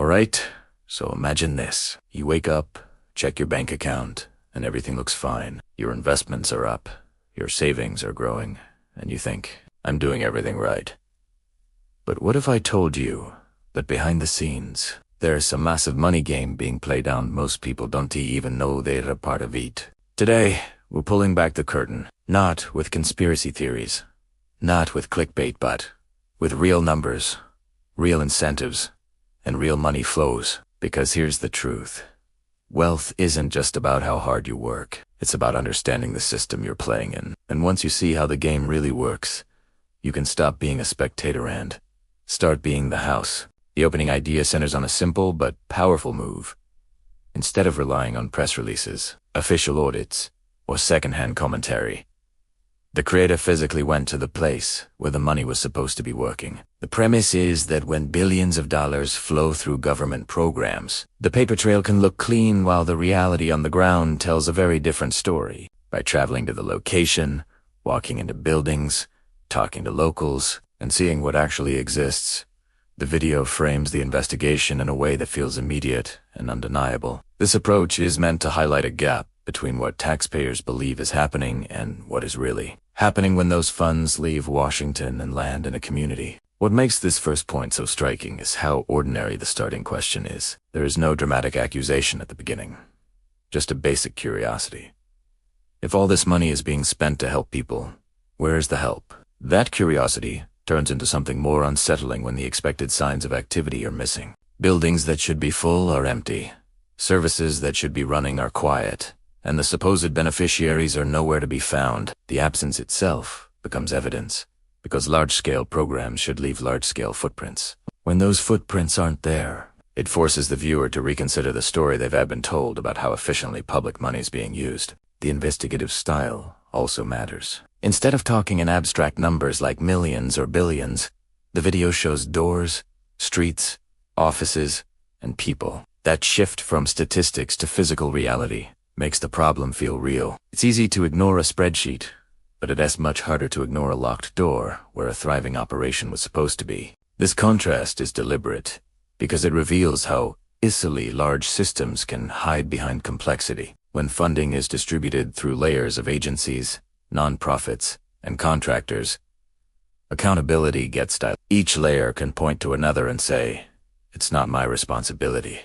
Alright, so imagine this. You wake up, check your bank account, and everything looks fine. Your investments are up, your savings are growing, and you think, I'm doing everything right. But what if I told you that behind the scenes, there's a massive money game being played out most people don't even know they're a part of it? Today, we're pulling back the curtain, not with conspiracy theories, not with clickbait, but with real numbers, real incentives, and real money flows. Because here's the truth. Wealth isn't just about how hard you work. It's about understanding the system you're playing in. And once you see how the game really works, you can stop being a spectator and start being the house. The opening idea centers on a simple but powerful move. Instead of relying on press releases, official audits, or secondhand commentary, the creator physically went to the place where the money was supposed to be working. The premise is that when billions of dollars flow through government programs, the paper trail can look clean while the reality on the ground tells a very different story. By traveling to the location, walking into buildings, talking to locals, and seeing what actually exists, the video frames the investigation in a way that feels immediate and undeniable. This approach is meant to highlight a gap between what taxpayers believe is happening and what is really happening when those funds leave Washington and land in a community. What makes this first point so striking is how ordinary the starting question is. There is no dramatic accusation at the beginning, just a basic curiosity. If all this money is being spent to help people, where is the help? That curiosity turns into something more unsettling when the expected signs of activity are missing. Buildings that should be full are empty. Services that should be running are quiet. And the supposed beneficiaries are nowhere to be found. The absence itself becomes evidence, because large-scale programs should leave large-scale footprints. When those footprints aren't there, it forces the viewer to reconsider the story they've had been told about how efficiently public money is being used. The investigative style also matters. Instead of talking in abstract numbers like millions or billions, the video shows doors, streets, offices, and people. That shift from statistics to physical reality makes the problem feel real. It's easy to ignore a spreadsheet, but it is much harder to ignore a locked door where a thriving operation was supposed to be. This contrast is deliberate because it reveals how easily large systems can hide behind complexity. When funding is distributed through layers of agencies, nonprofits, and contractors, accountability gets diluted. Each layer can point to another and say, "It's not my responsibility,"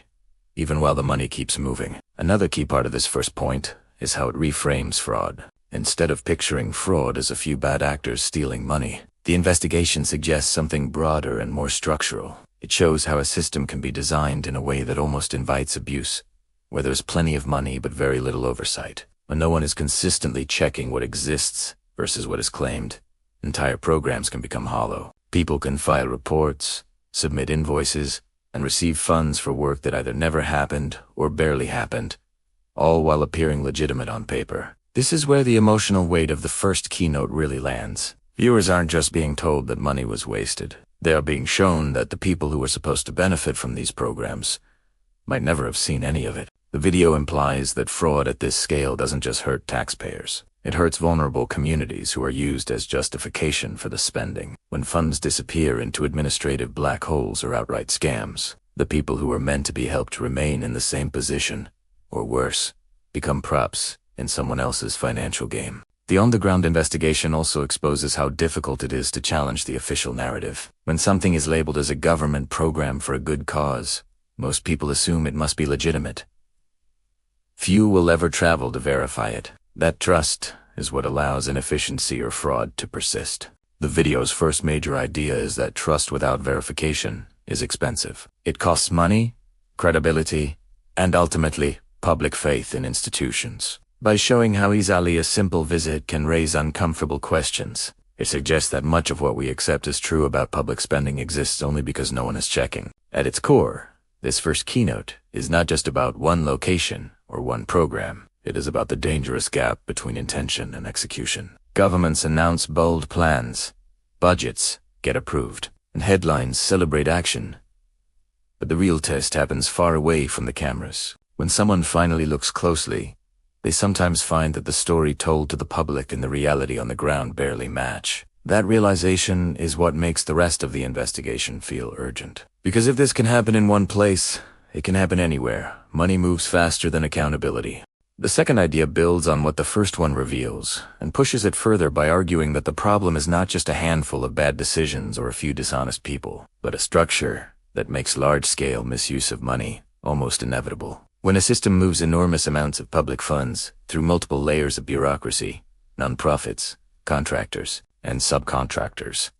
even while the money keeps moving. Another key part of this first point is how it reframes fraud. Instead of picturing fraud as a few bad actors stealing money, the investigation suggests something broader and more structural. It shows how a system can be designed in a way that almost invites abuse, where there's plenty of money but very little oversight. When no one is consistently checking what exists versus what is claimed, entire programs can become hollow. People can file reports, submit invoices, and receive funds for work that either never happened or barely happened, all while appearing legitimate on paper. This is where the emotional weight of the first keynote really lands. Viewers aren't just being told that money was wasted. They are being shown that the people who were supposed to benefit from these programs might never have seen any of it. The video implies that fraud at this scale doesn't just hurt taxpayers. It hurts vulnerable communities who are used as justification for the spending. When funds disappear into administrative black holes or outright scams, the people who are meant to be helped remain in the same position, or worse, become props in someone else's financial game. The on-the-ground investigation also exposes how difficult it is to challenge the official narrative. When something is labeled as a government program for a good cause, most people assume it must be legitimate. Few will ever travel to verify it. That trust is what allows inefficiency or fraud to persist. The video's first major idea is that trust without verification is expensive. It costs money, credibility, and ultimately, public faith in institutions. By showing how easily a simple visit can raise uncomfortable questions, it suggests that much of what we accept as true about public spending exists only because no one is checking. At its core, this first keynote is not just about one location or one program. It is about the dangerous gap between intention and execution. Governments announce bold plans, budgets get approved, and headlines celebrate action. But the real test happens far away from the cameras. When someone finally looks closely, they sometimes find that the story told to the public and the reality on the ground barely match. That realization is what makes the rest of the investigation feel urgent. Because if this can happen in one place, it can happen anywhere. Money moves faster than accountability. The second idea builds on what the first one reveals, and pushes it further by arguing that the problem is not just a handful of bad decisions or a few dishonest people, but a structure that makes large-scale misuse of money almost inevitable. When a system moves enormous amounts of public funds through multiple layers of bureaucracy, nonprofits, contractors, and subcontractors,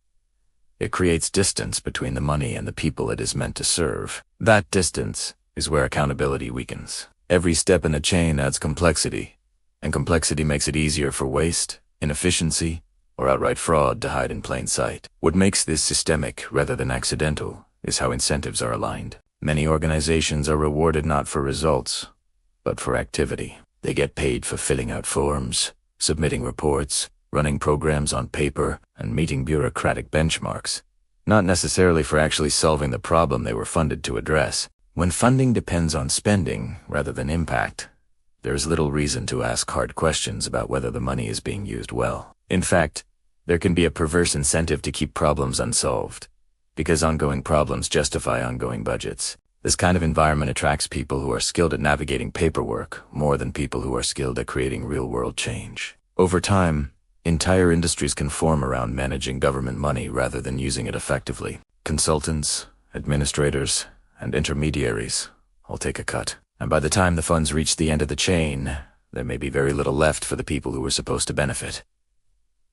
it creates distance between the money and the people it is meant to serve. That distance is where accountability weakens. Every step in the chain adds complexity, and complexity makes it easier for waste, inefficiency, or outright fraud to hide in plain sight. What makes this systemic rather than accidental is how incentives are aligned. Many organizations are rewarded not for results, but for activity. They get paid for filling out forms, submitting reports, running programs on paper, and meeting bureaucratic benchmarks, not necessarily for actually solving the problem they were funded to address. When funding depends on spending rather than impact, there is little reason to ask hard questions about whether the money is being used well. In fact, there can be a perverse incentive to keep problems unsolved, because ongoing problems justify ongoing budgets. This kind of environment attracts people who are skilled at navigating paperwork more than people who are skilled at creating real-world change. Over time, entire industries can form around managing government money rather than using it effectively. Consultants, administrators, and intermediaries all take a cut. And by the time the funds reach the end of the chain, there may be very little left for the people who were supposed to benefit.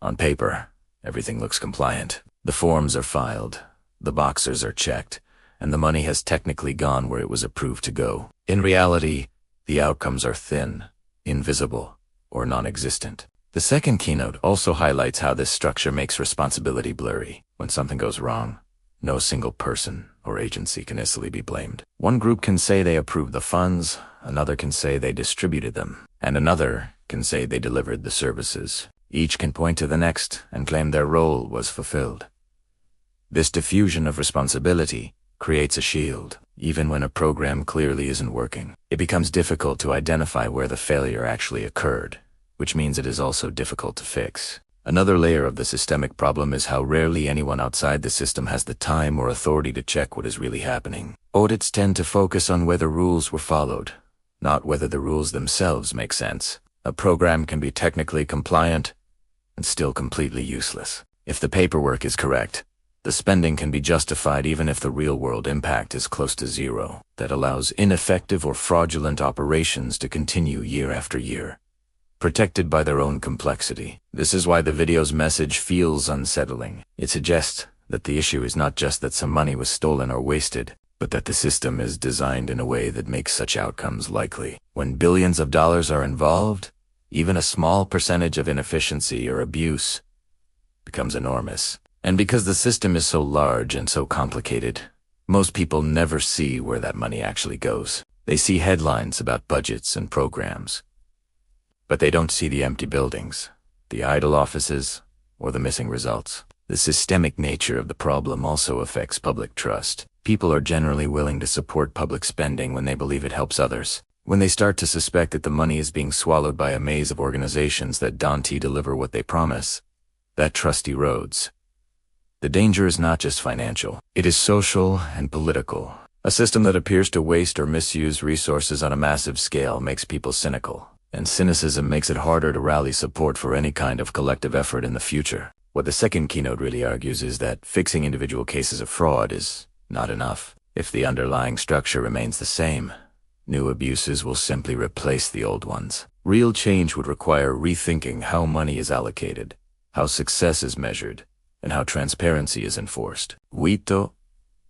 On paper, everything looks compliant. The forms are filed, the boxes are checked, and the money has technically gone where it was approved to go. In reality, the outcomes are thin, invisible, or non-existent. The second keynote also highlights how this structure makes responsibility blurry. When something goes wrong, no single person or agency can easily be blamed. One group can say they approved the funds, another can say they distributed them, and another can say they delivered the services. Each can point to the next and claim their role was fulfilled. This diffusion of responsibility creates a shield. Even when a program clearly isn't working, it becomes difficult to identify where the failure actually occurred, which means it is also difficult to fix. Another layer of the systemic problem is how rarely anyone outside the system has the time or authority to check what is really happening. Audits tend to focus on whether rules were followed, not whether the rules themselves make sense. A program can be technically compliant and still completely useless. If the paperwork is correct, the spending can be justified even if the real-world impact is close to zero. That allows ineffective or fraudulent operations to continue year after year, protected by their own complexity. This is why the video's message feels unsettling. It suggests that the issue is not just that some money was stolen or wasted, but that the system is designed in a way that makes such outcomes likely. When billions of dollars are involved, even a small percentage of inefficiency or abuse becomes enormous. And because the system is so large and so complicated, most people never see where that money actually goes. They see headlines about budgets and programs, but they don't see the empty buildings, the idle offices, or the missing results. The systemic nature of the problem also affects public trust. People are generally willing to support public spending when they believe it helps others. When they start to suspect that the money is being swallowed by a maze of organizations that don't deliver what they promise, that trust erodes. The danger is not just financial. It is social and political. A system that appears to waste or misuse resources on a massive scale makes people cynical, and cynicism makes it harder to rally support for any kind of collective effort in the future. What the second keynote really argues is that fixing individual cases of fraud is not enough. If the underlying structure remains the same, new abuses will simply replace the old ones. Real change would require rethinking how money is allocated, how success is measured, and how transparency is enforced. Quietl,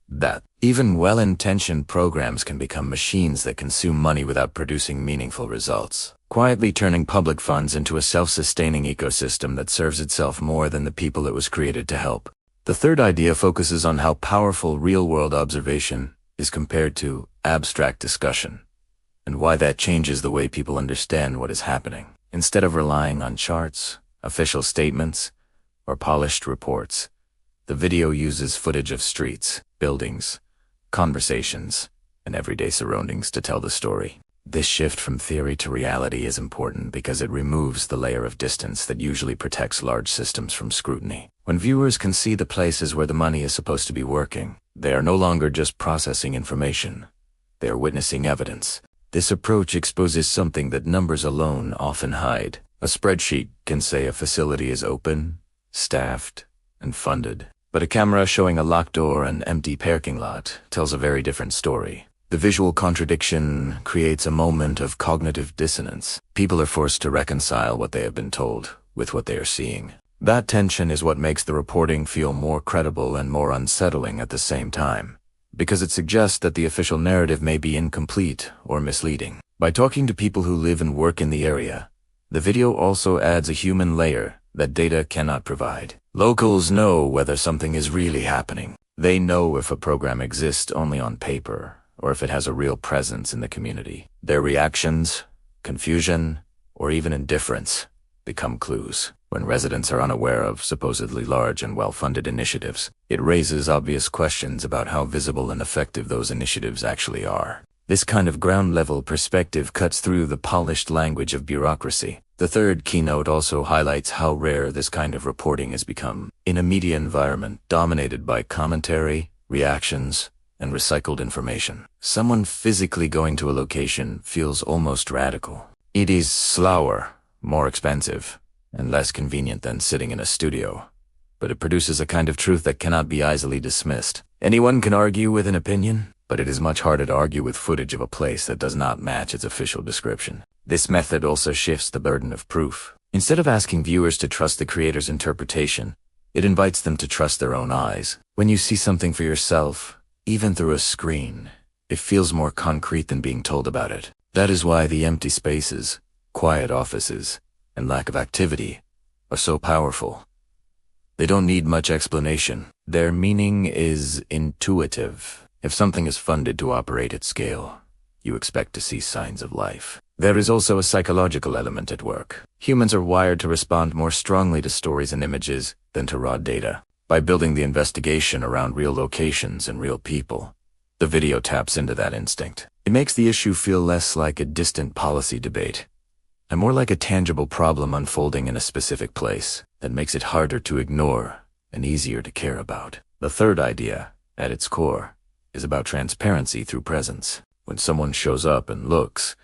that even well-intentioned programs can become machines that consume money without producing meaningful results, quietly turning public funds into a self-sustaining ecosystem that serves itself more than the people it was created to help. The third idea focuses on how powerful real-world observation is compared to abstract discussion, and why that changes the way people understand what is happening. Instead of relying on charts, official statements, or polished reports, the video uses footage of streets, buildings, conversations, and everyday surroundings to tell the story. This shift from theory to reality is important because it removes the layer of distance that usually protects large systems from scrutiny. When viewers can see the places where the money is supposed to be working, they are no longer just processing information. They are witnessing evidence. This approach exposes something that numbers alone often hide. A spreadsheet can say a facility is open, staffed, and funded. But a camera showing a locked door and empty parking lot tells a very different story. The visual contradiction creates a moment of cognitive dissonance. People are forced to reconcile what they have been told with what they are seeing. That tension is what makes the reporting feel more credible and more unsettling at the same time, because it suggests that the official narrative may be incomplete or misleading. By talking to people who live and work in the area, the video also adds a human layer that data cannot provide. Locals know whether something is really happening. They know if a program exists only on paper, or if it has a real presence in the community. Their reactions, confusion, or even indifference become clues. When residents are unaware of supposedly large and well-funded initiatives, it raises obvious questions about how visible and effective those initiatives actually are. This kind of ground-level perspective cuts through the polished language of bureaucracy. The third keynote also highlights how rare this kind of reporting has become in a media environment dominated by commentary, reactions, and recycled information. Someone physically going to a location feels almost radical. It is slower, more expensive, and less convenient than sitting in a studio. But it produces a kind of truth that cannot be easily dismissed. Anyone can argue with an opinion, but it is much harder to argue with footage of a place that does not match its official description. This method also shifts the burden of proof. Instead of asking viewers to trust the creator's interpretation, it invites them to trust their own eyes. When you see something for yourself, even through a screen, it feels more concrete than being told about it. That is why the empty spaces, quiet offices, and lack of activity are so powerful. They don't need much explanation. Their meaning is intuitive. If something is funded to operate at scale, you expect to see signs of life. There is also a psychological element at work. Humans are wired to respond more strongly to stories and images than to raw data. By building the investigation around real locations and real people, the video taps into that instinct. It makes the issue feel less like a distant policy debate, and more like a tangible problem unfolding in a specific place that makes it harder to ignore and easier to care about. The third idea, at its core, is about transparency through presence. When someone shows up and looks,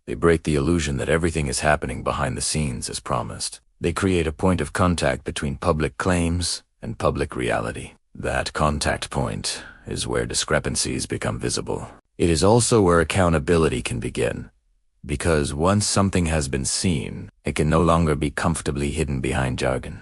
they break the illusion that everything is happening behind the scenes as promised. They create a point of contact between public claims and public reality. That contact point is where discrepancies become visible. It is also where accountability can begin, because once something has been seen, it can no longer be comfortably hidden behind jargon,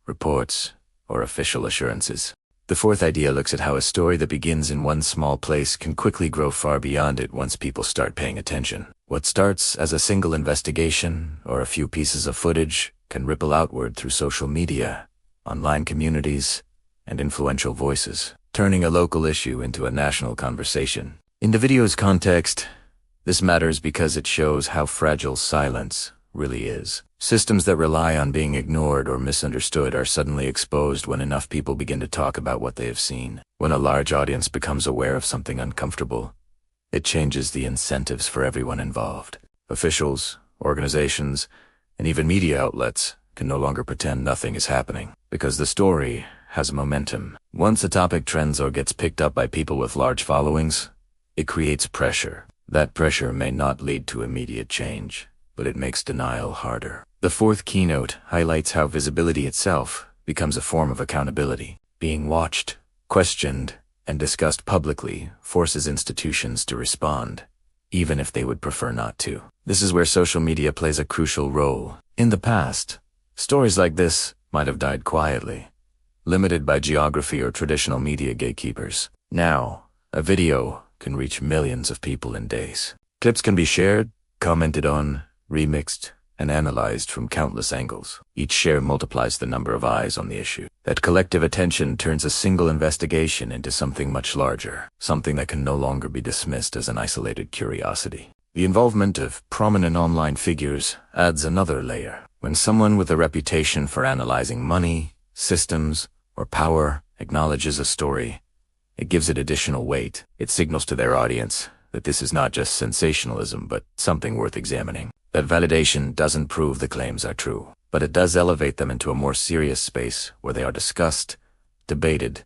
reports, or official assurances. The fourth idea looks at how a story that begins in one small place can quickly grow far beyond it once people start paying attention. What starts as a single investigation or a few pieces of footage can ripple outward through social media, online communities, and influential voices, turning a local issue into a national conversation. In the video's context, this matters because it shows how fragile silence really is. Systems that rely on being ignored or misunderstood are suddenly exposed when enough people begin to talk about what they have seen. When a large audience becomes aware of something uncomfortable, it changes the incentives for everyone involved. Officials, organizations, and even media outlets can no longer pretend nothing is happening, because the story has momentum. Once a topic trends or gets picked up by people with large followings, it creates pressure. That pressure may not lead to immediate change, but it makes denial harder. The fourth keynote highlights how visibility itself becomes a form of accountability. Being watched, questioned, and discussed publicly forces institutions to respond, even if they would prefer not to. This is where social media plays a crucial role. In the past, stories like this might have died quietly, limited by geography or traditional media gatekeepers. Now, a video can reach millions of people in days. Clips can be shared, commented on, remixed, and analyzed from countless angles. Each share multiplies the number of eyes on the issue. That collective attention turns a single investigation into something much larger, something that can no longer be dismissed as an isolated curiosity. The involvement of prominent online figures adds another layer. When someone with a reputation for analyzing money, systems, or power acknowledges a story, it gives it additional weight. It signals to their audience that this is not just sensationalism, but something worth examining. That validation doesn't prove the claims are true, but it does elevate them into a more serious space where they are discussed, debated,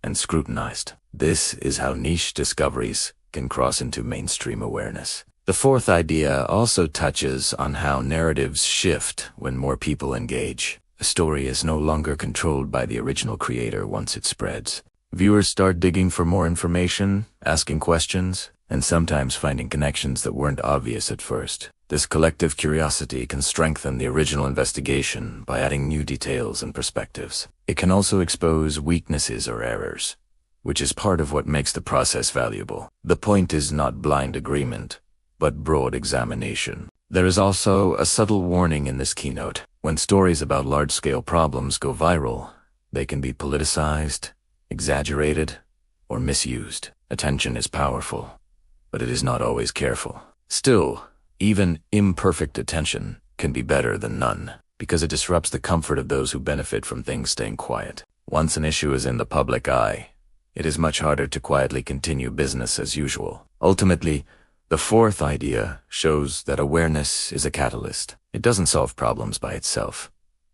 and scrutinized. This is how niche discoveries can cross into mainstream awareness. The fourth idea also touches on how narratives shift when more people engage. A story is no longer controlled by the original creator once it spreads. Viewers start digging for more information, asking questions, and sometimes finding connections that weren't obvious at first. This collective curiosity can strengthen the original investigation by adding new details and perspectives. It can also expose weaknesses or errors, which is part of what makes the process valuable. The point is not blind agreement, but broad examination. There is also a subtle warning in this keynote. When stories about large-scale problems go viral, they can be politicized, exaggerated, or misused. Attention is powerful, but it is not always careful. Still, even imperfect attention can be better than none, because it disrupts the comfort of those who benefit from things staying quiet. Once an issue is in the public eye, it is much harder to quietly continue business as usual. Ultimately, the fourth idea shows that awareness is a catalyst. It doesn't solve problems by itself,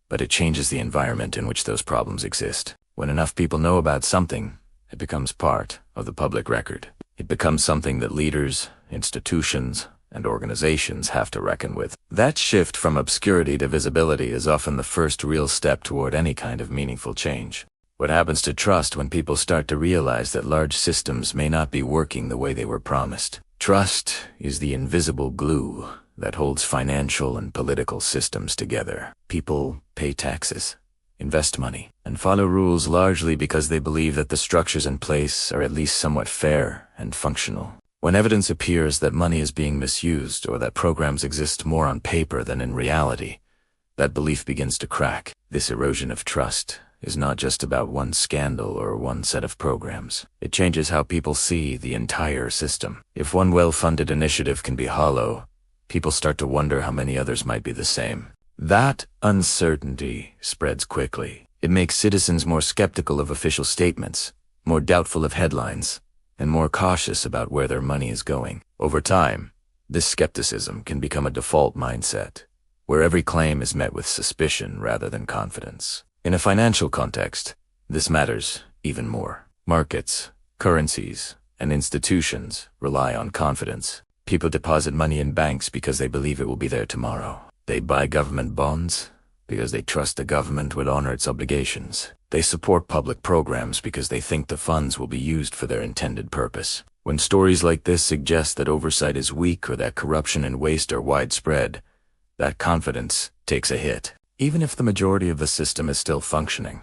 but it changes the environment in which those problems exist. When enough people know about something, it becomes part of the public record. It becomes something that leaders, institutions, and organizations have to reckon with. That shift from obscurity to visibility is often the first real step toward any kind of meaningful change. What happens to trust when people start to realize that large systems may not be working the way they were promised? Trust is the invisible glue that holds financial and political systems together. People pay taxes, invest money, and follow rules largely because they believe that the structures in place are at least somewhat fair and functional. When evidence appears that money is being misused or that programs exist more on paper than in reality, that belief begins to crack. This erosion of trust is not just about one scandal or one set of programs. It changes how people see the entire system. If one well-funded initiative can be hollow, people start to wonder how many others might be the same. That uncertainty spreads quickly. It makes citizens more skeptical of official statements, more doubtful of headlines, and more cautious about where their money is going. Over time, this skepticism can become a default mindset, where every claim is met with suspicion rather than confidence. In a financial context, this matters even more. Markets, currencies, and institutions rely on confidence. People deposit money in banks because they believe it will be there tomorrow. They buy government bonds because they trust the government will honor its obligations. They support public programs because they think the funds will be used for their intended purpose. When stories like this suggest that oversight is weak or that corruption and waste are widespread, that confidence takes a hit. Even if the majority of the system is still functioning,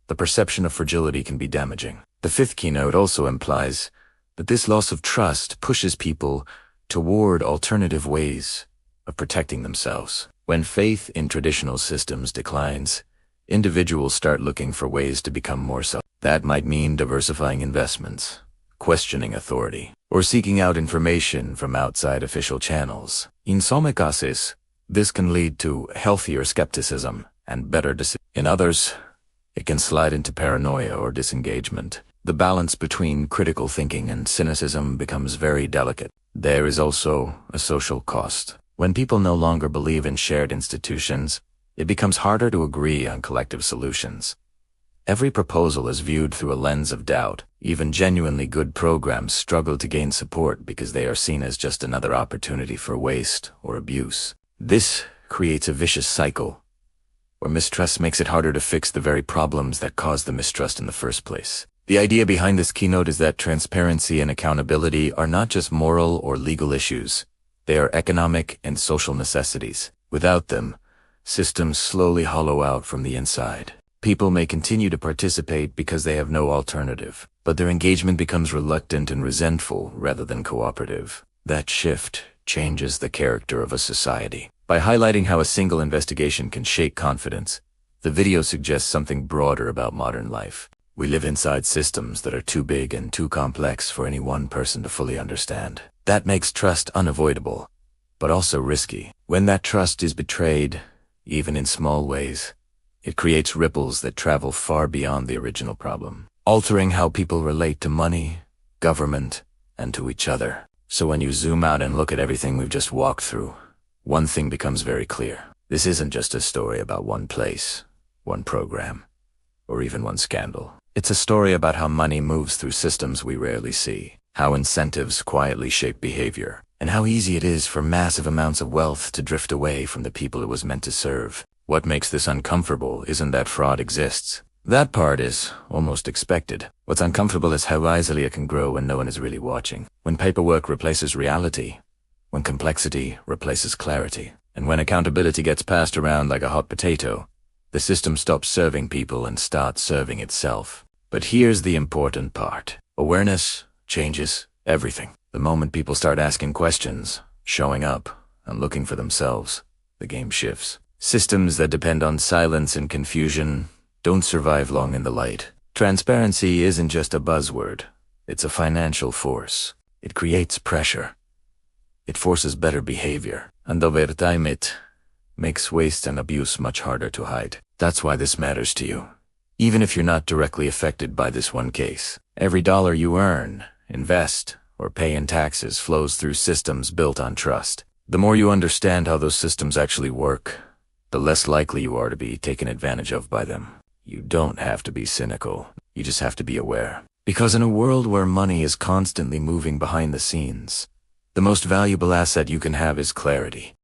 the perception of fragility can be damaging. The fifth keynote also implies that this loss of trust pushes people toward alternative ways of protecting themselves. When faith in traditional systems declines, individuals start looking for ways to become more self. That might mean diversifying investments, questioning authority, or seeking out information from outside official channels. In some cases, this can lead to healthier skepticism and better decisions. In others, it can slide into paranoia or disengagement. The balance between critical thinking and cynicism becomes very delicate. There is also a social cost. When people no longer believe in shared institutions, it becomes harder to agree on collective solutions. Every proposal is viewed through a lens of doubt. Even genuinely good programs struggle to gain support because they are seen as just another opportunity for waste or abuse. This creates a vicious cycle, where mistrust makes it harder to fix the very problems that caused the mistrust in the first place. The idea behind this keynote is that transparency and accountability are not just moral or legal issues. They are economic and social necessities. Without them, systems slowly hollow out from the inside. People may continue to participate because they have no alternative, but their engagement becomes reluctant and resentful rather than cooperative. That shift changes the character of a society. By highlighting how a single investigation can shake confidence, the video suggests something broader about modern life. We live inside systems that are too big and too complex for any one person to fully understand. That makes trust unavoidable, but also risky. When that trust is betrayed, even in small ways, it creates ripples that travel far beyond the original problem, altering how people relate to money, government, and to each other. So when you zoom out and look at everything we've just walked through, one thing becomes very clear. This isn't just a story about one place, one program, or even one scandal. It's a story about how money moves through systems we rarely see, how incentives quietly shape behavior, and how easy it is for massive amounts of wealth to drift away from the people it was meant to serve. What makes this uncomfortable isn't that fraud exists. That part is almost expected. What's uncomfortable is how easily it can grow when no one is really watching. When paperwork replaces reality, when complexity replaces clarity, and when accountability gets passed around like a hot potato, the system stops serving people and starts serving itself. But here's the important part. Awareness changes everything. The moment people start asking questions, showing up, and looking for themselves, the game shifts. Systems that depend on silence and confusion don't survive long in the light. Transparency isn't just a buzzword. It's a financial force. It creates pressure. It forces better behavior. And over time it makes waste and abuse much harder to hide. That's why this matters to you. Even if you're not directly affected by this one case, every dollar you earn, invest, or pay in taxes flows through systems built on trust. The more you understand how those systems actually work, the less likely you are to be taken advantage of by them. You don't have to be cynical. You just have to be aware. Because in a world where money is constantly moving behind the scenes, the most valuable asset you can have is clarity.